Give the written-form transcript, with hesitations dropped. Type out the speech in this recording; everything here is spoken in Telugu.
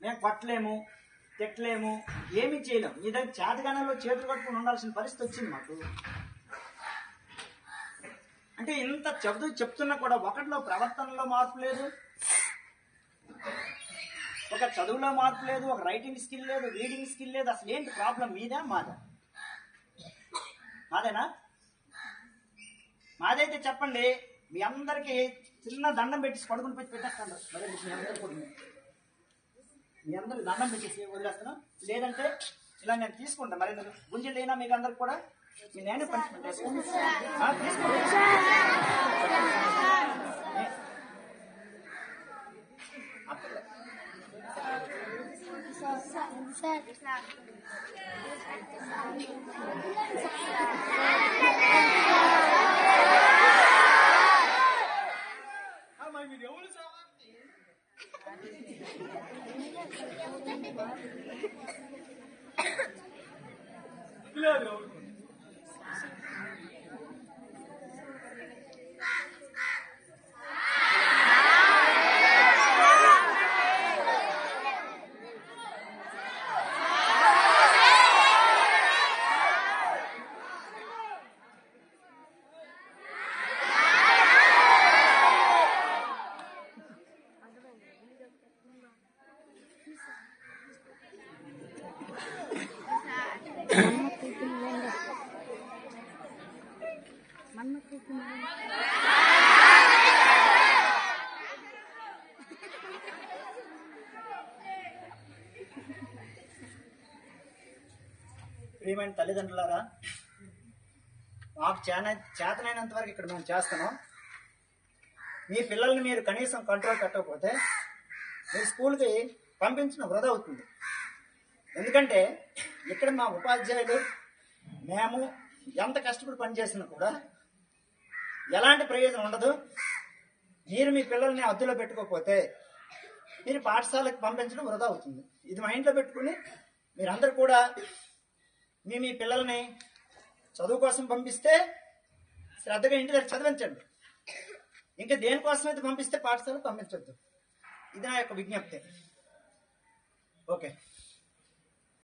మేము కొట్టలేము, తిట్టలేము, ఏమీ చేయలేము. మీ దగ్గర చేతగానంలో చేతులు కట్టుకుని ఉండాల్సిన పరిస్థితి వచ్చింది మాకు. అంటే ఇంత చెప్తున్నా కూడా ఒకటిలో ప్రవర్తనలో మార్పు లేదు, ఒక చదువులో మార్పు లేదు, ఒక రైటింగ్ స్కిల్ లేదు, రీడింగ్ స్కిల్ లేదు. అసలు ఏంటి ప్రాబ్లం? మీదా మాదా? మాదేనా? మాదైతే చెప్పండి. మీ అందరికీ చిన్న దండం పెట్టి పడుకుని పెట్టేస్తాను. మరి మీ అందరికి దండం పెట్టేసి వదిలేస్తాను. లేదంటే ఇలా నేను తీసుకుంటాను. మరి గుంజలు అయినా మీకు అందరికి కూడా నేనే పనిష్మెంట్ వేసుకుంటాను. ప్రియమైన తల్లిదండ్రులారా, మాకు చేతనైనంత వరకు ఇక్కడ మేము చేస్తున్నాం. మీ పిల్లల్ని మీరు కనీసం కంట్రోల్ పెట్టకపోతే మీ స్కూల్కి పంపించడం వృధా అవుతుంది. ఎందుకంటే ఇక్కడ మా ఉపాధ్యాయులు మేము ఎంత కష్టపడి పనిచేసినా కూడా ఎలాంటి ప్రయోజనం ఉండదు. మీరు మీ పిల్లల్ని అద్దులో పెట్టుకోకపోతే మీరు పాఠశాలకు పంపించడం వృధా అవుతుంది. ఇది మైండ్లో పెట్టుకుని మీరందరూ కూడా మీ పిల్లల్ని చదువు కోసం పంపిస్తే శ్రద్ధగా ఇంటి దగ్గర చదివించండి. ఇంకా దేనికోసం అయితే పంపిస్తే పాఠశాలకు పంపించొద్దు. ఇది నా యొక్క విజ్ఞప్తి. ఓకే.